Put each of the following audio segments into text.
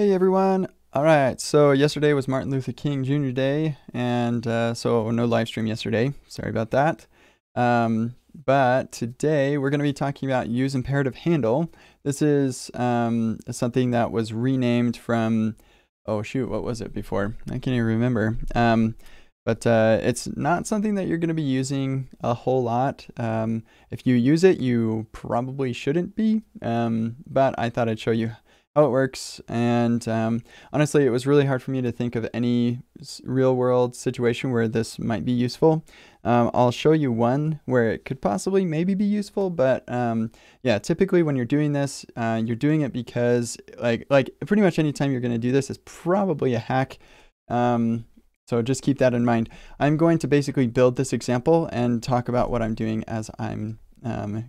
Hey everyone. All right, so yesterday was Martin Luther King Jr. Day, and so no live stream yesterday. Sorry about that. But today we're going to be talking about useImperativeHandle. This is something that was renamed from, oh shoot, what was it before? I can't even remember. But it's not something that you're going to be using a whole lot. If you use it, you probably shouldn't be, but I thought I'd show you how it works. And honestly, it was really hard for me to think of any real world situation where this might be useful. I'll show you one where it could possibly maybe be useful, but yeah, typically when you're doing this, you're doing it because like pretty much anytime you're going to do this is probably a hack. So just keep that in mind. I'm going to basically build this example and talk about what I'm doing as I'm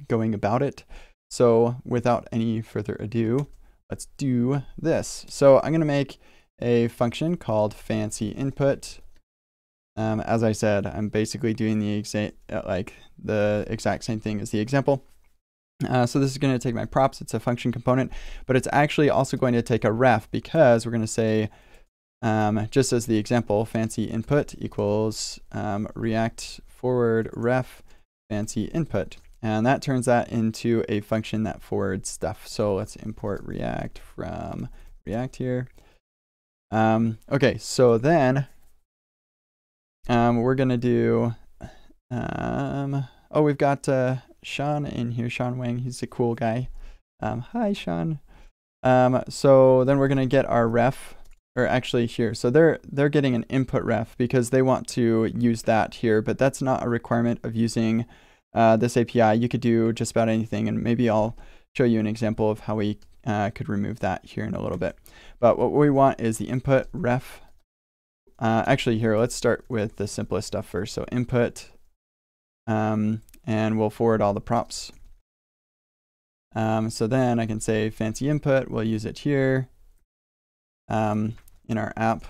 going about it. So without any further ado, let's do this. So I'm going to make a function called fancy input. As I said, I'm basically doing the exact same thing as the example. So this is going to take my props. It's a function component, but it's actually also going to take a ref because we're going to say, just as the example, fancy input equals React forward ref fancy input. And that turns that into a function that forwards stuff. So let's import React from React here. Okay, so then we're going to do, oh, we've got Sean in here, Sean Wang. He's a cool guy. Hi, Sean. So then we're going to get our ref, or actually here. So they're getting an input ref because they want to use that here, but that's not a requirement of using this API. You could do just about anything, and maybe I'll show you an example of how we could remove that here in a little bit. But what we want is the input ref. Actually here, let's start with the simplest stuff first. So input, and we'll forward all the props. So then I can say fancy input, we'll use it here in our app.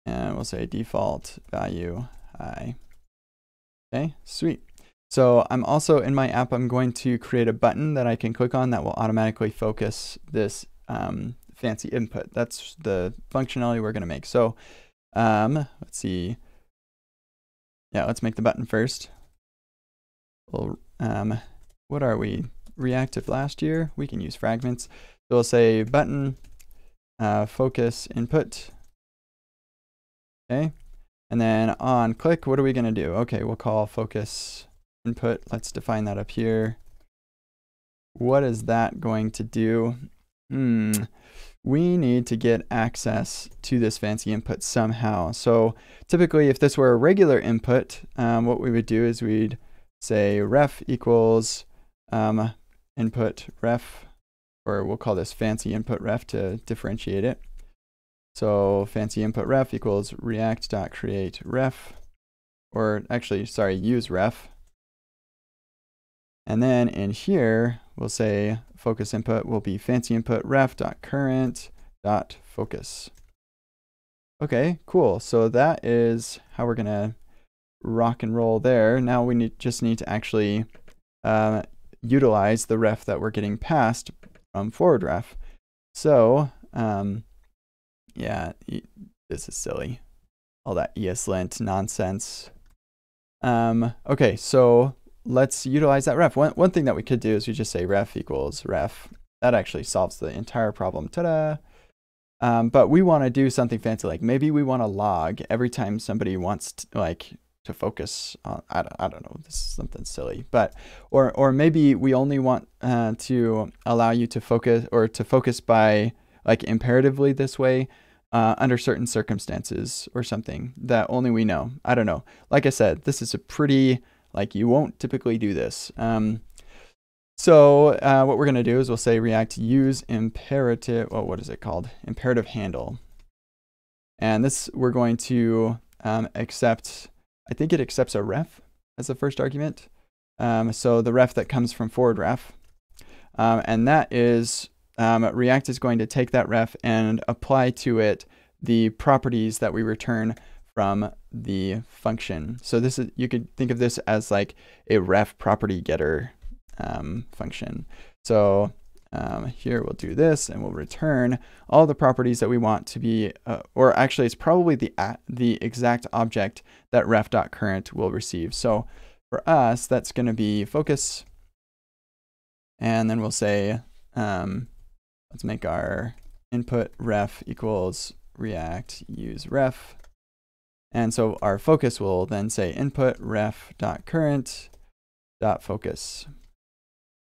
And we'll say default value high. Okay, sweet. So I'm also in my app, I'm going to create a button that I can click on that will automatically focus this fancy input. That's the functionality we're going to make. So let's see. Yeah, let's make the button first. We'll, what are we? Reactive last year? We can use fragments. So we'll say button focus input. Okay. And then on click, what are we going to do? Okay, we'll call focus input. Let's define that up here. What is that going to do? We need to get access to this fancy input somehow. So typically, if this were a regular input, what we would do is we'd say ref equals input ref, or we'll call this fancy input ref to differentiate it. So fancy input ref equals react.create ref, or actually, sorry, use ref. And then in here, we'll say focus input will be fancy input ref.current.focus. Okay, cool. So that is how we're gonna rock and roll there. Now we just need to actually utilize the ref that we're getting passed from forward ref. So yeah, this is silly. All that ESLint nonsense. Okay, so let's utilize that ref. One thing that we could do is we just say ref equals ref. That actually solves the entire problem. Ta-da! But we want to do something fancy, like maybe we want to log every time somebody wants to focus on, I don't know, this is something silly, but or maybe we only want to allow you to focus, or to focus by like imperatively this way under certain circumstances or something that only we know. I don't know. Like I said, this is a pretty, like, you won't typically do this. So what we're going to do is we'll say React use imperative, oh, what is it called? Imperative handle. And this we're going to accept, I think it accepts a ref as the first argument. So the ref that comes from forward ref. And that is, React is going to take that ref and apply to it the properties that we return from the function. So this is, you could think of this as like a ref property getter function. So Here we'll do this, and we'll return all the properties that we want to be, or actually it's probably the exact object that ref.current will receive. So for us, that's going to be focus, and then we'll say, let's make our input ref equals react use ref. And so our focus will then say input ref.current.focus.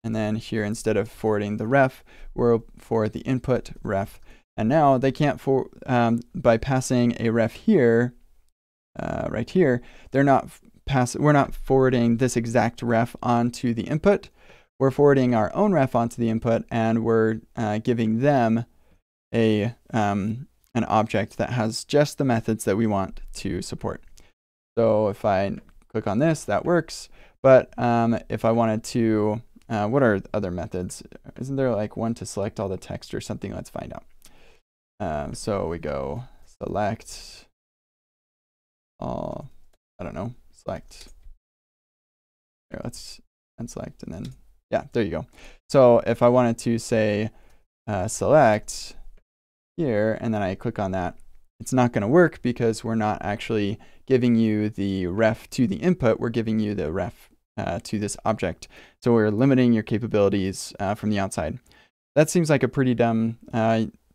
And then here, instead of forwarding the ref, we'll forward the input ref. And now they can't by passing a ref here, right here, we're not forwarding this exact ref onto the input. We're forwarding our own ref onto the input, and we're giving them an object that has just the methods that we want to support. So if I click on this, that works. But if I wanted to, what are other methods? Isn't there like one to select all the text or something? Let's find out. So we go select all, I don't know, select. Here, let's unselect, and then, yeah, there you go. So if I wanted to say select here, and then I click on that, it's not going to work because we're not actually giving you the ref to the input. We're giving you the ref to this object. So we're limiting your capabilities from the outside. That seems like a pretty dumb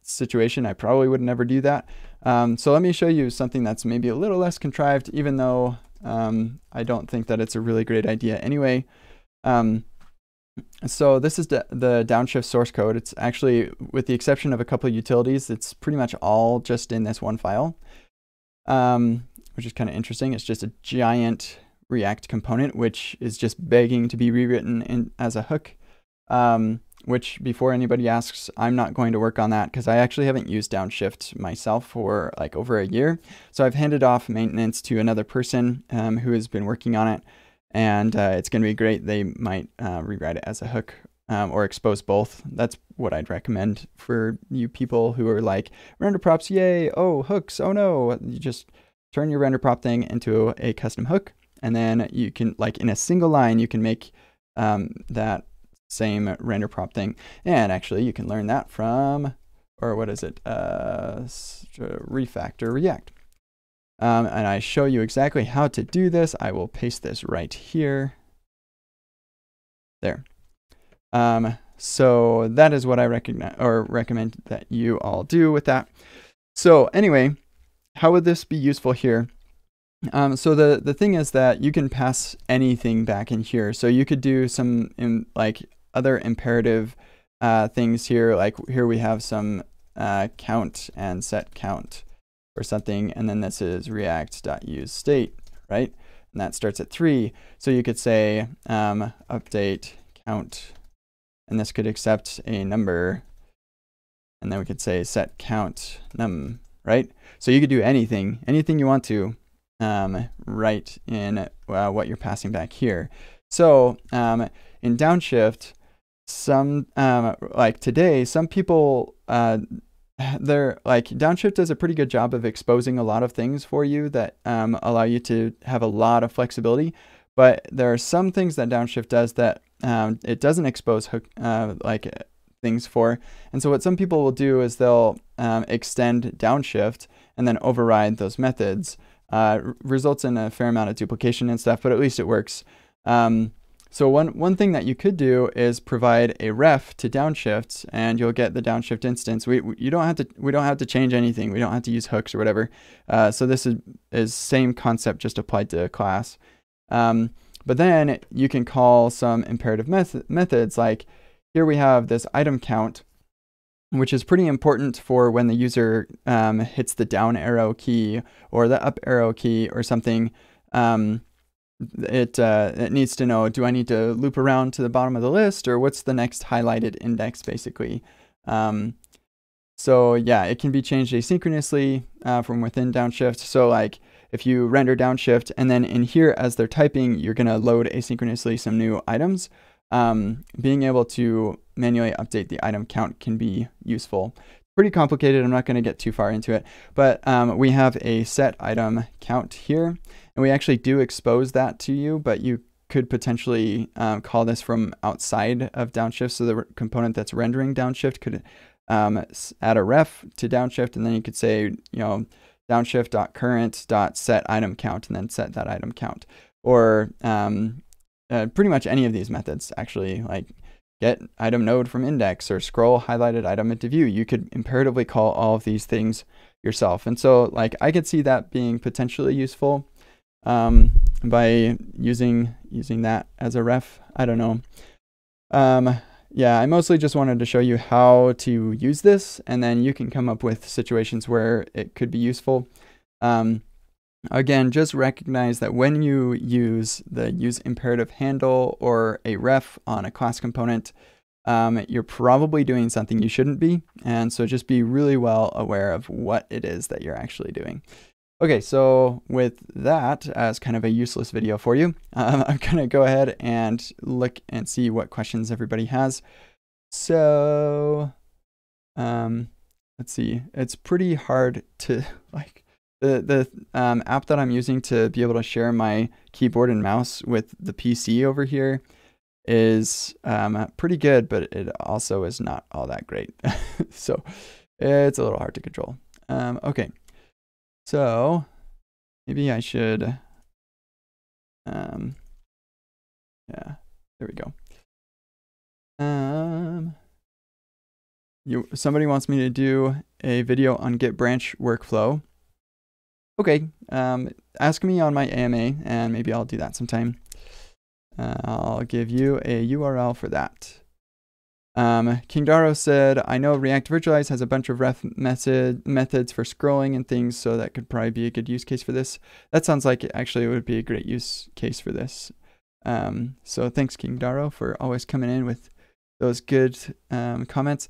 situation. I probably would never do that. So let me show you something that's maybe a little less contrived, even though I don't think that it's a really great idea anyway. So this is the downshift source code. It's actually, with the exception of a couple of utilities, it's pretty much all just in this one file, which is kind of interesting. It's just a giant React component, which is just begging to be rewritten as a hook, which, before anybody asks, I'm not going to work on that because I actually haven't used downshift myself for like over a year. So I've handed off maintenance to another person who has been working on it. And it's going to be great. They might rewrite it as a hook or expose both. That's what I'd recommend for you people who are like, render props, yay, oh, hooks, oh no. You just turn your render prop thing into a custom hook. And then you can, like in a single line, you can make that same render prop thing. And actually, you can learn that from, or what is it, Refactor React. And I show you exactly how to do this. I will paste this right here. There. So that is what I recommend that you all do with that. So anyway, how would this be useful here? So the thing is that you can pass anything back in here. So you could do some like other imperative things here. Like here we have some count and set count or something, and then this is react.useState, right? And that starts at 3. So you could say update count, and this could accept a number, and then we could say set count num, right? So you could do anything you want to right in what you're passing back here. So in downshift, like today, some people downshift does a pretty good job of exposing a lot of things for you that allow you to have a lot of flexibility. But there are some things that downshift does that it doesn't expose things for. And so what some people will do is they'll extend downshift and then override those methods. Results in a fair amount of duplication and stuff, but at least it works. So one thing that you could do is provide a ref to downshift, and you'll get the downshift instance. We don't have to change anything. We don't have to use hooks or whatever. So this is same concept, just applied to a class. But then you can call some imperative methods. Like here we have this item count, which is pretty important for when the user hits the down arrow key or the up arrow key or something. It needs to know, do I need to loop around to the bottom of the list, or what's the next highlighted index, basically. So yeah, it can be changed asynchronously from within downshift. So like if you render downshift and then in here as they're typing, you're going to load asynchronously some new items. Being able to manually update the item count can be useful. Pretty complicated. I'm not going to get too far into it, but we have a set item count here, and we actually do expose that to you, but you could potentially call this from outside of downshift. So the component that's rendering downshift could add a ref to downshift, and then you could say, downshift.current.set item count, and then set that item count. Or pretty much any of these methods, actually, like get item node from index or scroll highlighted item into view. You could imperatively call all of these things yourself. And so like I could see that being potentially useful by using that as a ref. I don't know. Yeah, I mostly just wanted to show you how to use this, and then you can come up with situations where it could be useful. Again, just recognize that when you use the useImperativeHandle or a ref on a class component, you're probably doing something you shouldn't be. And so just be really well aware of what it is that you're actually doing. Okay, so with that as kind of a useless video for you, I'm gonna go ahead and look and see what questions everybody has. So, let's see, it's pretty hard to like, the app that I'm using to be able to share my keyboard and mouse with the PC over here is pretty good, but it also is not all that great. So it's a little hard to control. Okay, so maybe I should, yeah, there we go. Somebody wants me to do a video on Git branch workflow. Okay, ask me on my AMA, and maybe I'll do that sometime. I'll give you a URL for that. King Daro said, I know React Virtualize has a bunch of ref methods for scrolling and things, so that could probably be a good use case for this. That sounds like it actually would be a great use case for this. So thanks, King Daro, for always coming in with those good comments.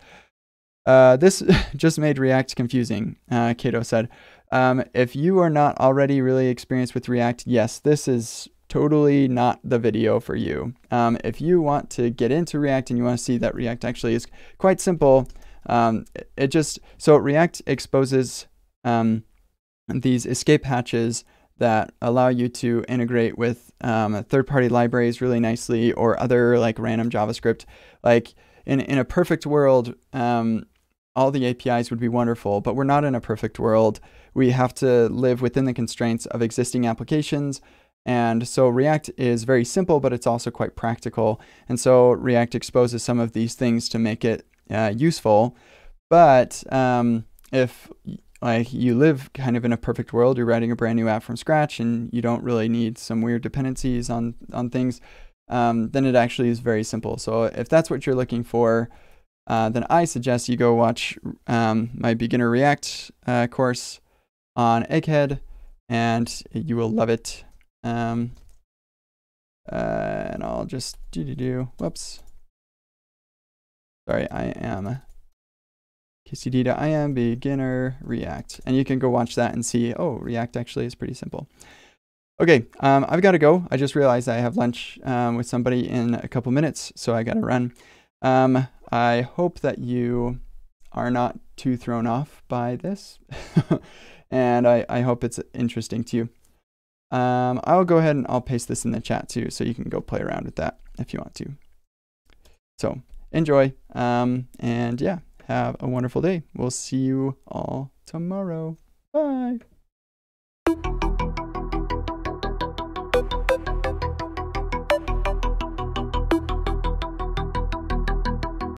This just made React confusing, Kato said. If you are not already really experienced with React, yes, this is totally not the video for you. If you want to get into React and you want to see that React actually is quite simple, so React exposes these escape hatches that allow you to integrate with third-party libraries really nicely, or other like random JavaScript. Like in a perfect world, all the APIs would be wonderful, but we're not in a perfect world. We have to live within the constraints of existing applications. And so React is very simple, but it's also quite practical. And so React exposes some of these things to make it useful. But if like you live kind of in a perfect world, you're writing a brand new app from scratch and you don't really need some weird dependencies on things, then it actually is very simple. So if that's what you're looking for, then I suggest you go watch my beginner React course on Egghead, and you will love it. And I'll just whoops. Sorry, I am kcd.im beginner React, and you can go watch that and see, oh, React actually is pretty simple. Okay, I've got to go. I just realized I have lunch with somebody in a couple minutes, so I got to run. I hope that you are not too thrown off by this, and I hope it's interesting to you. I'll go ahead and I'll paste this in the chat too, so you can go play around with that if you want to. So enjoy, and yeah, have a wonderful day. We'll see you all tomorrow. Bye.